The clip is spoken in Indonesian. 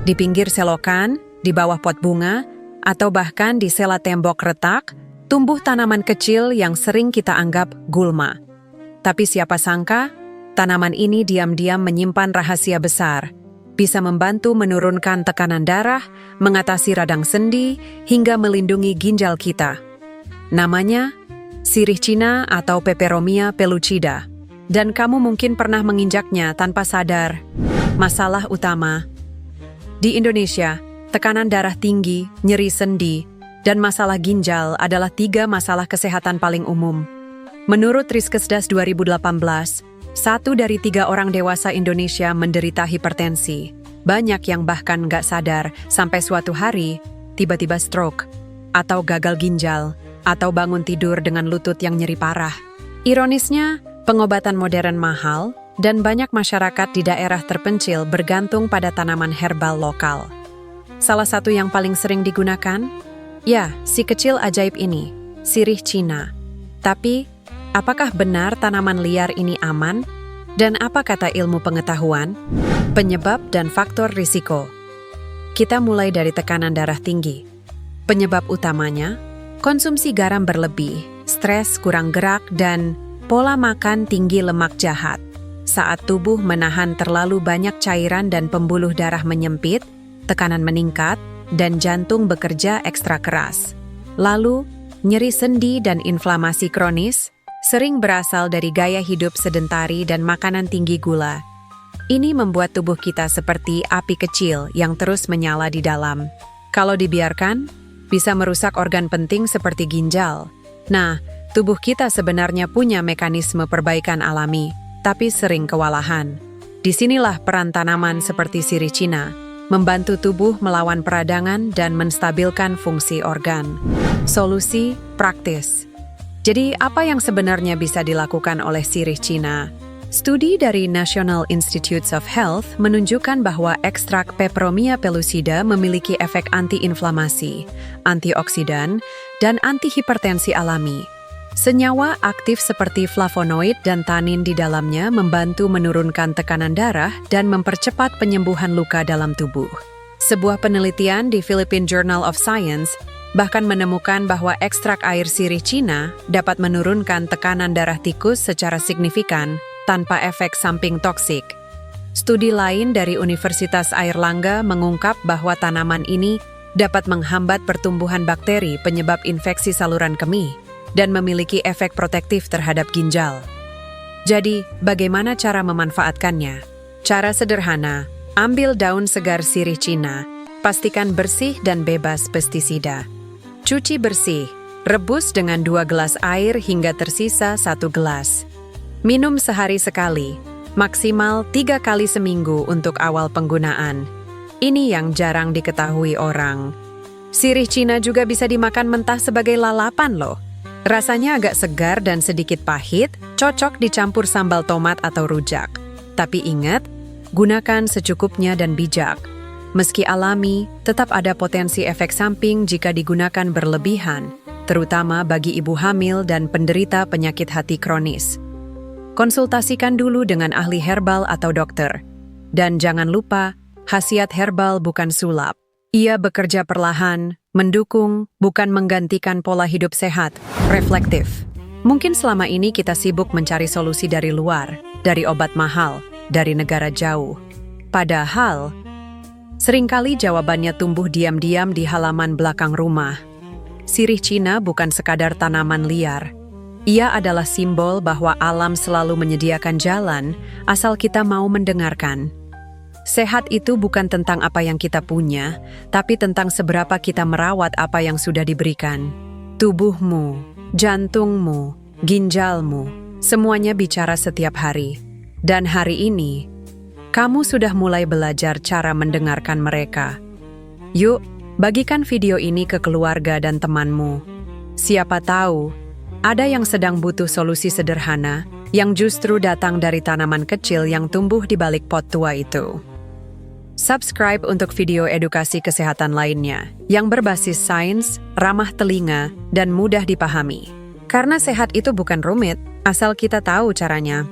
Di pinggir selokan, di bawah pot bunga, atau bahkan di sela tembok retak, tumbuh tanaman kecil yang sering kita anggap gulma. Tapi siapa sangka, tanaman ini diam-diam menyimpan rahasia besar, bisa membantu menurunkan tekanan darah, mengatasi radang sendi, hingga melindungi ginjal kita. Namanya sirih Cina atau Peperomia pellucida. Dan kamu mungkin pernah menginjaknya tanpa sadar. Masalah utama. Di Indonesia, tekanan darah tinggi, nyeri sendi, dan masalah ginjal adalah 3 masalah kesehatan paling umum. Menurut Riskesdas 2018, 1 dari 3 orang dewasa Indonesia menderita hipertensi. Banyak yang bahkan nggak sadar sampai suatu hari tiba-tiba stroke, atau gagal ginjal, atau bangun tidur dengan lutut yang nyeri parah. Ironisnya, pengobatan modern mahal, dan banyak masyarakat di daerah terpencil bergantung pada tanaman herbal lokal. Salah satu yang paling sering digunakan? Ya, si kecil ajaib ini, sirih Cina. Tapi, apakah benar tanaman liar ini aman? Dan apa kata ilmu pengetahuan? Penyebab dan faktor risiko. Kita mulai dari tekanan darah tinggi. Penyebab utamanya, konsumsi garam berlebih, stres, kurang gerak, dan pola makan tinggi lemak jahat. Saat tubuh menahan terlalu banyak cairan dan pembuluh darah menyempit, tekanan meningkat, dan jantung bekerja ekstra keras. Lalu, nyeri sendi dan inflamasi kronis sering berasal dari gaya hidup sedentari dan makanan tinggi gula. Ini membuat tubuh kita seperti api kecil yang terus menyala di dalam. Kalau dibiarkan, bisa merusak organ penting seperti ginjal. Nah, tubuh kita sebenarnya punya mekanisme perbaikan alami, tapi sering kewalahan. Disinilah peran tanaman seperti sirih Cina, membantu tubuh melawan peradangan dan menstabilkan fungsi organ. Solusi praktis. Jadi, apa yang sebenarnya bisa dilakukan oleh sirih Cina? Studi dari National Institutes of Health menunjukkan bahwa ekstrak Peperomia pellucida memiliki efek anti-inflamasi, antioksidan, dan antihipertensi alami. Senyawa aktif seperti flavonoid dan tanin di dalamnya membantu menurunkan tekanan darah dan mempercepat penyembuhan luka dalam tubuh. Sebuah penelitian di Philippine Journal of Science bahkan menemukan bahwa ekstrak air sirih Cina dapat menurunkan tekanan darah tikus secara signifikan tanpa efek samping toksik. Studi lain dari Universitas Airlangga mengungkap bahwa tanaman ini dapat menghambat pertumbuhan bakteri penyebab infeksi saluran kemih dan memiliki efek protektif terhadap ginjal. Jadi, bagaimana cara memanfaatkannya? Cara sederhana, ambil daun segar sirih Cina, pastikan bersih dan bebas pestisida. Cuci bersih, rebus dengan 2 gelas air hingga tersisa 1 gelas. Minum sehari sekali, maksimal 3 kali seminggu untuk awal penggunaan. Ini yang jarang diketahui orang. Sirih Cina juga bisa dimakan mentah sebagai lalapan loh. Rasanya agak segar dan sedikit pahit, cocok dicampur sambal tomat atau rujak. Tapi ingat, gunakan secukupnya dan bijak. Meski alami, tetap ada potensi efek samping jika digunakan berlebihan, terutama bagi ibu hamil dan penderita penyakit hati kronis. Konsultasikan dulu dengan ahli herbal atau dokter. Dan jangan lupa, khasiat herbal bukan sulap. Ia bekerja perlahan, mendukung, bukan menggantikan pola hidup sehat, reflektif. Mungkin selama ini kita sibuk mencari solusi dari luar, dari obat mahal, dari negara jauh. Padahal, seringkali jawabannya tumbuh diam-diam di halaman belakang rumah. Sirih Cina bukan sekadar tanaman liar. Ia adalah simbol bahwa alam selalu menyediakan jalan, asal kita mau mendengarkan. Sehat itu bukan tentang apa yang kita punya, tapi tentang seberapa kita merawat apa yang sudah diberikan. Tubuhmu, jantungmu, ginjalmu, semuanya bicara setiap hari. Dan hari ini, kamu sudah mulai belajar cara mendengarkan mereka. Yuk, bagikan video ini ke keluarga dan temanmu. Siapa tahu, ada yang sedang butuh solusi sederhana yang justru datang dari tanaman kecil yang tumbuh di balik pot tua itu. Subscribe untuk video edukasi kesehatan lainnya yang berbasis sains, ramah telinga, dan mudah dipahami. Karena sehat itu bukan rumit, asal kita tahu caranya.